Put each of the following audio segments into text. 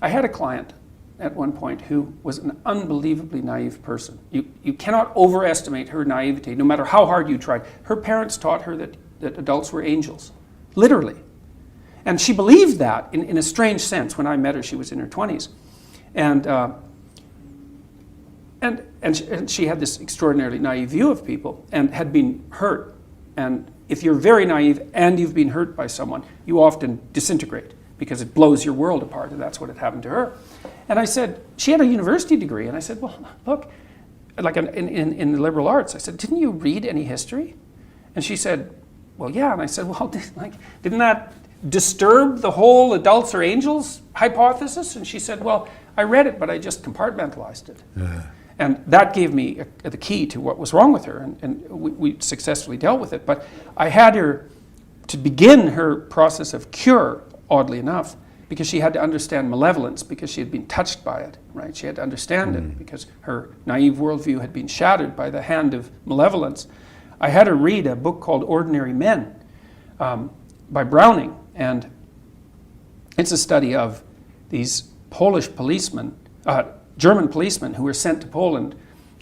I had a client at one point who was an unbelievably naive person. You cannot overestimate her naivety, no matter how hard you tried. Her parents taught her that adults were angels, literally. And she believed that in a strange sense. When I met her, she was in her 20s. And she had this extraordinarily naive view of people and had been hurt. And if you're very naive and you've been hurt by someone, you often disintegrate because it blows your world apart, and that's what had happened to her. And I said, she had a university degree, and I said, well, look, like in the liberal arts, I said, didn't you read any history? And she said, well, yeah. And I said, well, didn't that disturb the whole adults are angels hypothesis? And she said, well, I read it, but I just compartmentalized it. Yeah. And that gave me the key to what was wrong with her, and we successfully dealt with it. But I had her to begin her process of cure, oddly enough, because she had to understand malevolence, because she had been touched by it, right? She had to understand it because her naive worldview had been shattered by the hand of malevolence. I had her read a book called Ordinary Men by Browning, and it's a study of these Polish policemen, German policemen who were sent to Poland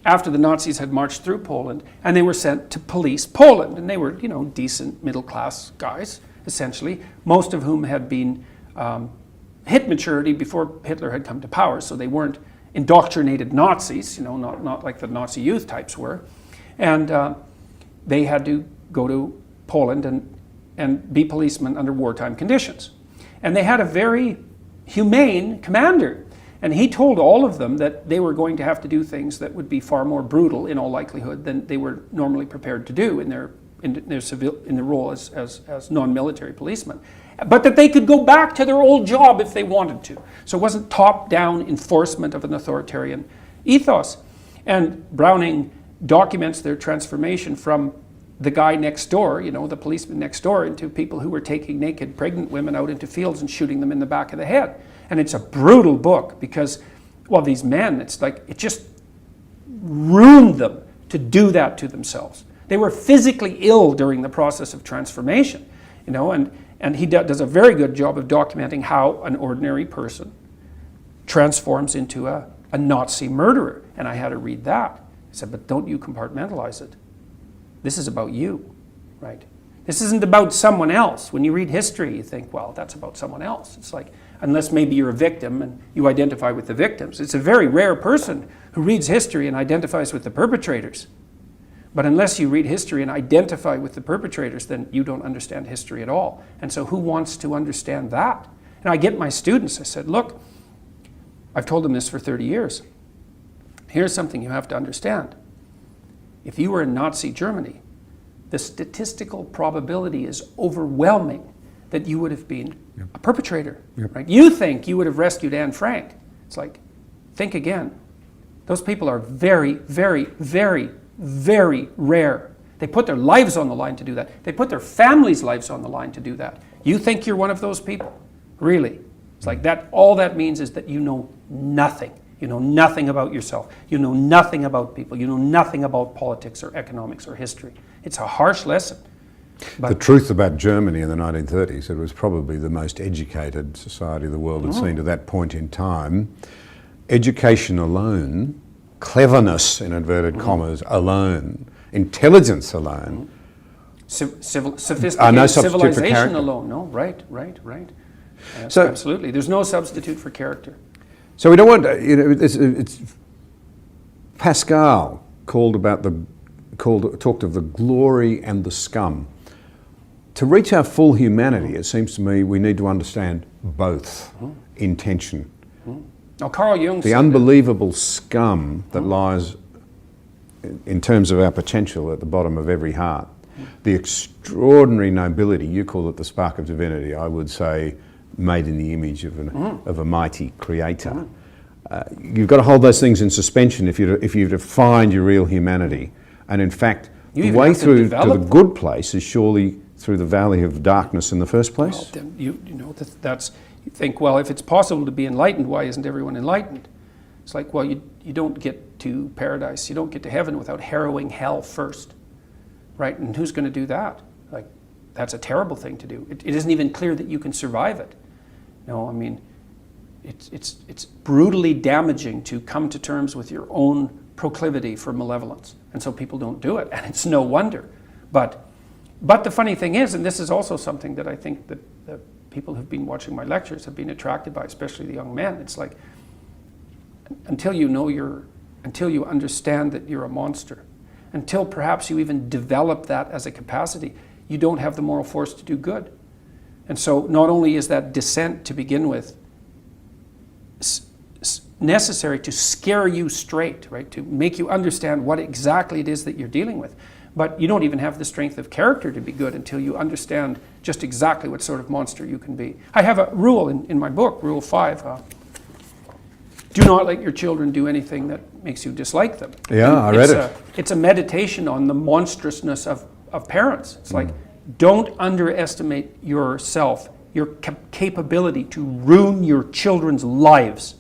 after the Nazis had marched through Poland, and they were sent to police Poland, and they were, decent middle-class guys, essentially, most of whom had been hit maturity before Hitler had come to power, so they weren't indoctrinated Nazis, not like the Nazi youth types were, and they had to go to Poland and be policemen under wartime conditions. And they had a very humane commander, and he told all of them that they were going to have to do things that would be far more brutal, in all likelihood, than they were normally prepared to do in their role as non-military policemen, but that they could go back to their old job if they wanted to. So it wasn't top-down enforcement of an authoritarian ethos. And Browning documents their transformation from the guy next door, the policeman next door, into people who were taking naked pregnant women out into fields and shooting them in the back of the head. And it's a brutal book because, well, these men, it's like it just ruined them to do that to themselves. They were physically ill during the process of transformation, and he does a very good job of documenting how an ordinary person transforms into a Nazi murderer. And I had to read that. I said, but don't you compartmentalize it. This is about you, right? This isn't about someone else. When you read history, you think, well, that's about someone else. It's like, unless maybe you're a victim and you identify with the victims. It's a very rare person who reads history and identifies with the perpetrators. But unless you read history and identify with the perpetrators, then you don't understand history at all. And so who wants to understand that? And I get my students, I said, look, I've told them this for 30 years. Here's something you have to understand. If you were in Nazi Germany, the statistical probability is overwhelming that you would have been a perpetrator. Yep. Right? You think you would have rescued Anne Frank. It's like, think again. Those people are very, very, very, very rare. They put their lives on the line to do that. They put their families' lives on the line to do that. You think you're one of those people? Really? It's like that. All that means is that you know nothing. You know nothing about yourself. You know nothing about people. You know nothing about politics or economics or history. It's a harsh lesson. But the truth about Germany in the 1930s, it was probably the most educated society the world had seen to that point in time. Education alone, cleverness in inverted commas alone, intelligence alone. Sophisticated civilization alone. No, right. Yes, so, absolutely. There's no substitute for character. So we don't want, it's Pascal talked of the glory and the scum. To reach our full humanity, it seems to me we need to understand both intention. Now, Carl Jung the unbelievable scum that lies in terms of our potential at the bottom of every heart. The extraordinary nobility, you call it the spark of divinity, I would say made in the image of a mighty creator. You've got to hold those things in suspension if you're to find your real humanity. And in fact, the way through to the good place is surely through the valley of darkness in the first place. Well, you think, well, if it's possible to be enlightened, why isn't everyone enlightened? It's like, well, you don't get to paradise, you don't get to heaven without harrowing hell first, right? And who's going to do that? Like, that's a terrible thing to do. It isn't even clear that you can survive it. No, I mean, it's brutally damaging to come to terms with your own proclivity for malevolence. And so people don't do it, and it's no wonder. But the funny thing is, and this is also something that I think that the people who've been watching my lectures have been attracted by, especially the young men, it's like, until you understand that you're a monster, until perhaps you even develop that as a capacity, you don't have the moral force to do good. And so not only is that dissent to begin with necessary to scare you straight, right, to make you understand what exactly it is that you're dealing with, but you don't even have the strength of character to be good until you understand just exactly what sort of monster you can be. I have a rule in my book, Rule 5, do not let your children do anything that makes you dislike them. Yeah, I read it. It's a meditation on the monstrousness of parents. It's like, don't underestimate yourself, your capability to ruin your children's lives.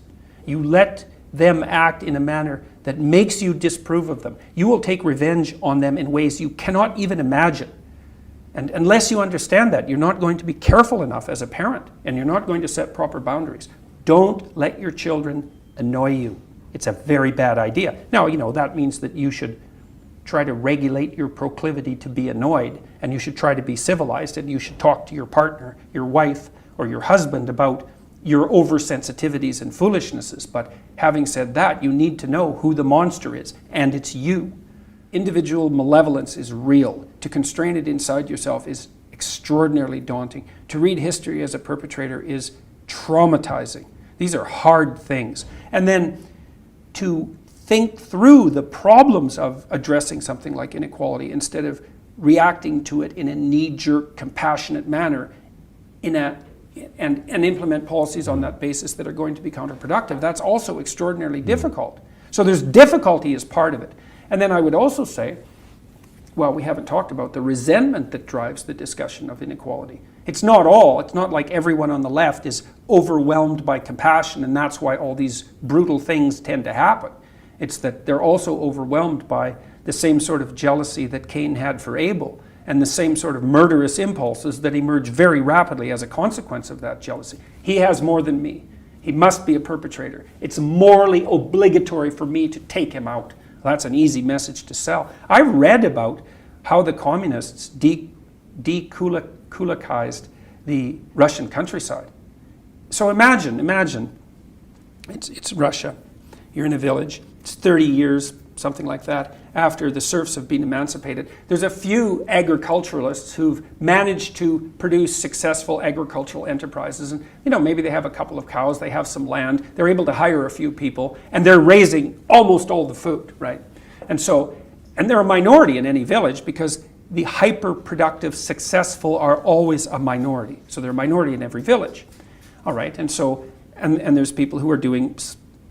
You let them act in a manner that makes you disapprove of them. You will take revenge on them in ways you cannot even imagine. And unless you understand that, you're not going to be careful enough as a parent, and you're not going to set proper boundaries. Don't let your children annoy you. It's a very bad idea. Now, that means that you should try to regulate your proclivity to be annoyed, and you should try to be civilized, and you should talk to your partner, your wife, or your husband about your oversensitivities and foolishnesses. But having said that, you need to know who the monster is, and it's you. Individual malevolence is real. To constrain it inside yourself is extraordinarily daunting. To read history as a perpetrator is traumatizing. These are hard things. And then to think through the problems of addressing something like inequality instead of reacting to it in a knee-jerk, compassionate manner and implement policies on that basis that are going to be counterproductive, that's also extraordinarily difficult. So there's difficulty as part of it. And then I would also say, well, we haven't talked about the resentment that drives the discussion of inequality. It's not like everyone on the left is overwhelmed by compassion and that's why all these brutal things tend to happen. It's that they're also overwhelmed by the same sort of jealousy that Cain had for Abel and the same sort of murderous impulses that emerge very rapidly as a consequence of that jealousy. He has more than me. He must be a perpetrator. It's morally obligatory for me to take him out. Well, that's an easy message to sell. I read about how the communists dekulakized the Russian countryside. So imagine, it's Russia. You're in a village. It's 30 years, something like that, after the serfs have been emancipated. There's a few agriculturalists who've managed to produce successful agricultural enterprises. And, maybe they have a couple of cows, they have some land, they're able to hire a few people, and they're raising almost all the food, right? And they're a minority in any village because the hyper-productive, successful are always a minority. So they're a minority in every village. All right, and there's people who are doing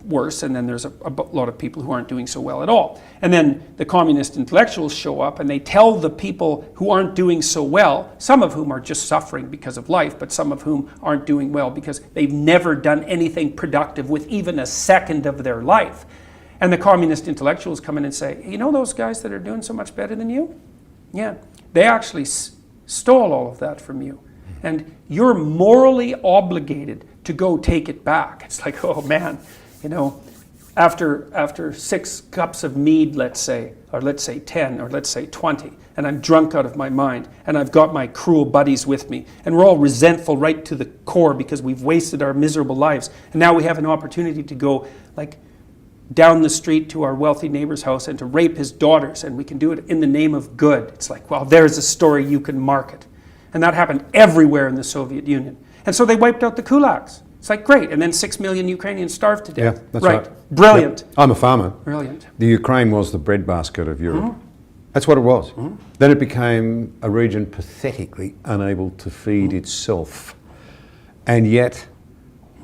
worse, and then there's a lot of people who aren't doing so well at all. And then the communist intellectuals show up and they tell the people who aren't doing so well, some of whom are just suffering because of life, but some of whom aren't doing well because they've never done anything productive with even a second of their life. And the communist intellectuals come in and say, those guys that are doing so much better than you? Yeah, they actually stole all of that from you. And you're morally obligated to go take it back. It's like, oh man, after 6 cups of mead, let's say 10, or let's say 20, and I'm drunk out of my mind, and I've got my cruel buddies with me, and we're all resentful right to the core because we've wasted our miserable lives, and now we have an opportunity to go down the street to our wealthy neighbor's house and to rape his daughters, and we can do it in the name of good. It's like, well, there's a story you can market. And that happened everywhere in the Soviet Union. And so they wiped out the kulaks. It's like, great. And then 6 million Ukrainians starved to death. Yeah, that's right. Brilliant. Yeah. I'm a farmer. Brilliant. The Ukraine was the breadbasket of Europe. Mm-hmm. That's what it was. Mm-hmm. Then it became a region pathetically unable to feed itself. And yet,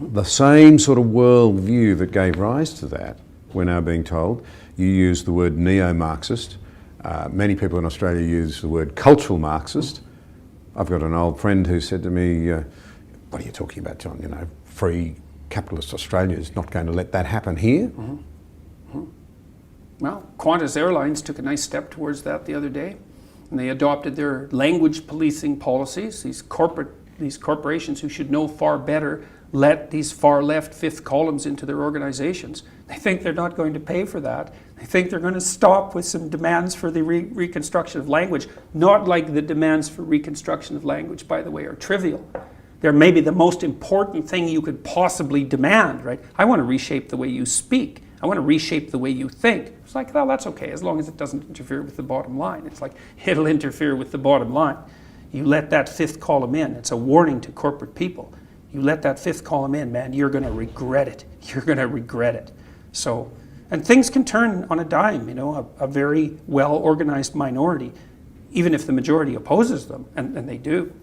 the same sort of worldview that gave rise to that, we're now being told, you use the word neo-Marxist. Many people in Australia use the word cultural Marxist. I've got an old friend who said to me, what are you talking about, John? Free capitalist Australia is not going to let that happen here. Mm-hmm. Mm-hmm. Well, Qantas Airlines took a nice step towards that the other day, and they adopted their language policing policies. These corporations who should know far better let these far left fifth columns into their organizations. They think they're not going to pay for that. They think they're going to stop with some demands for the reconstruction of language. Not like the demands for reconstruction of language, by the way, are trivial. They're maybe the most important thing you could possibly demand, right? I want to reshape the way you speak. I want to reshape the way you think. It's like, well, that's okay, as long as it doesn't interfere with the bottom line. It's like, it'll interfere with the bottom line. You let that fifth column in. It's a warning to corporate people. You let that fifth column in, man, you're going to regret it. You're going to regret it. So, and things can turn on a dime, you know, a very well-organized minority, even if the majority opposes them, and they do.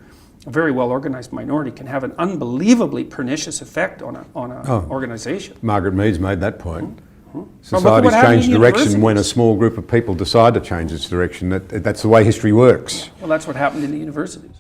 A very well-organized minority can have an unbelievably pernicious effect on an organization. Margaret Mead's made that point. Well, Societies change direction when a small group of people decide to change its direction. That's the way history works. Well, that's what happened in the universities.